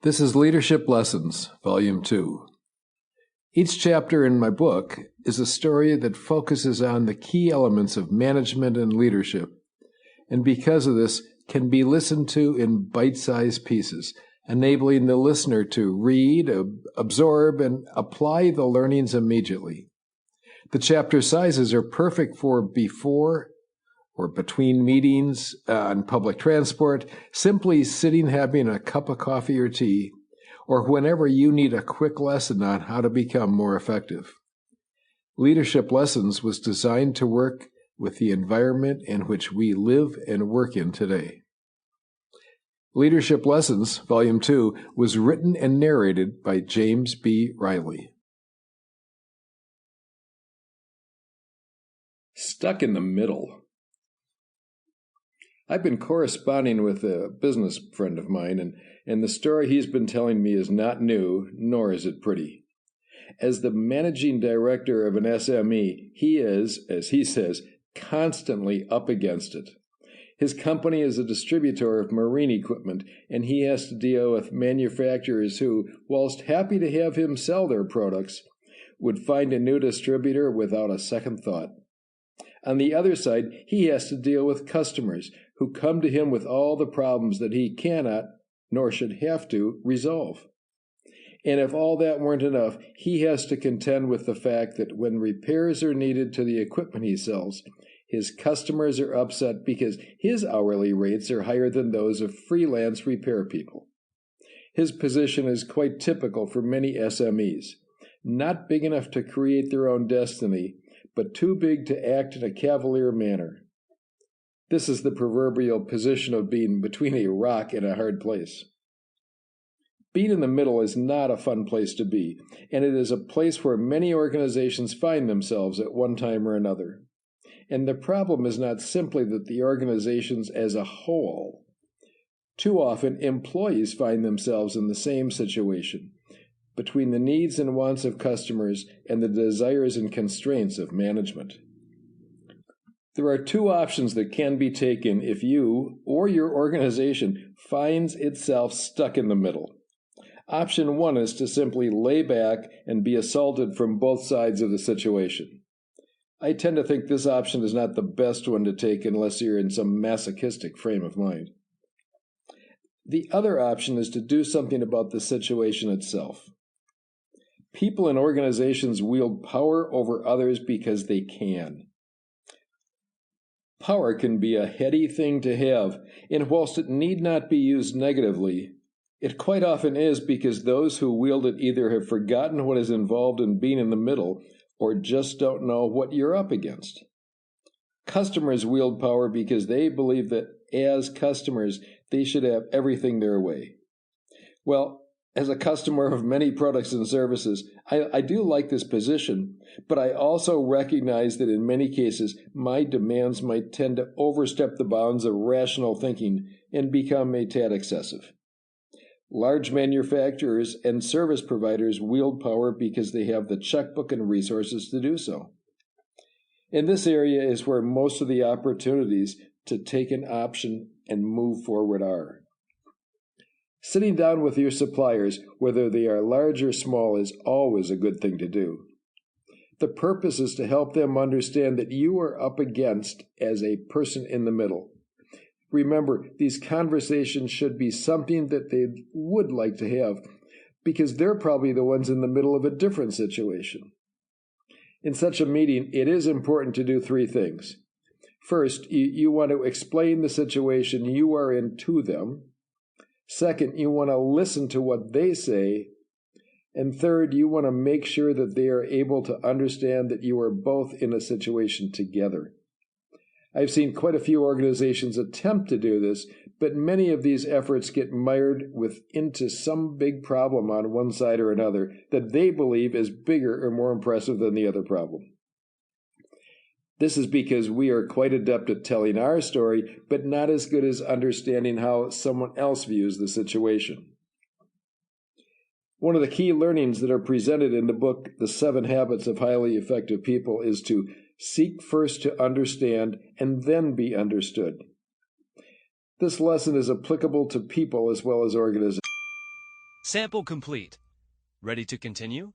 This is Leadership Lessons, Volume 2. Each chapter in my book is a story that focuses on the key elements of management and leadership, and because of this, can be listened to in bite-sized pieces, enabling the listener to read, absorb, and apply the learnings immediately. The chapter sizes are perfect for before or between meetings on public transport, simply sitting having a cup of coffee or tea, or whenever you need a quick lesson on how to become more effective. Leadership Lessons was designed to work with the environment in which we live and work in today. Leadership Lessons, Volume 2, was written and narrated by James B. Rieley. Stuck in the middle. I've been corresponding with a business friend of mine, and the story he's been telling me is not new, nor is it pretty. As the managing director of an SME, he is, as he says, constantly up against it. His company is a distributor of marine equipment, and he has to deal with manufacturers who, whilst happy to have him sell their products, would find a new distributor without a second thought. On the other side, he has to deal with customers who come to him with all the problems that he cannot, nor should have to, resolve. And if all that weren't enough, he has to contend with the fact that when repairs are needed to the equipment he sells, his customers are upset because his hourly rates are higher than those of freelance repair people. His position is quite typical for many SMEs, not big enough to create their own destiny, but too big to act in a cavalier manner. This is the proverbial position of being between a rock and a hard place. Being in the middle is not a fun place to be, and it is a place where many organizations find themselves at one time or another. And the problem is not simply that the organizations as a whole. Too often, employees find themselves in the same situation, between the needs and wants of customers and the desires and constraints of management. There are two options that can be taken if you or your organization finds itself stuck in the middle. Option one is to simply lay back and be assaulted from both sides of the situation. I tend to think this option is not the best one to take unless you're in some masochistic frame of mind. The other option is to do something about the situation itself. People and organizations wield power over others because they can. Power can be a heady thing to have, and whilst it need not be used negatively, it quite often is because those who wield it either have forgotten what is involved in being in the middle or just don't know what you're up against. Customers wield power because they believe that as customers, they should have everything their way. Well, as a customer of many products and services, I do like this position, but I also recognize that in many cases, my demands might tend to overstep the bounds of rational thinking and become a tad excessive. Large manufacturers and service providers wield power because they have the checkbook and resources to do so. And this area is where most of the opportunities to take an option and move forward are. Sitting down with your suppliers, whether they are large or small, is always a good thing to do. The purpose is to help them understand that you are up against as a person in the middle. Remember, these conversations should be something that they would like to have, because they're probably the ones in the middle of a different situation. In such a meeting, it is important to do three things. First, you want to explain the situation you are in to them. Second, you want to listen to what they say. And third, you want to make sure that they are able to understand that you are both in a situation together. I've seen quite a few organizations attempt to do this, but many of these efforts get mired into some big problem on one side or another that they believe is bigger or more impressive than the other problem. This is because we are quite adept at telling our story, but not as good as understanding how someone else views the situation. One of the key learnings that are presented in the book, The 7 Habits of Highly Effective People, is to seek first to understand and then be understood. This lesson is applicable to people as well as organizations. Sample complete. Ready to continue?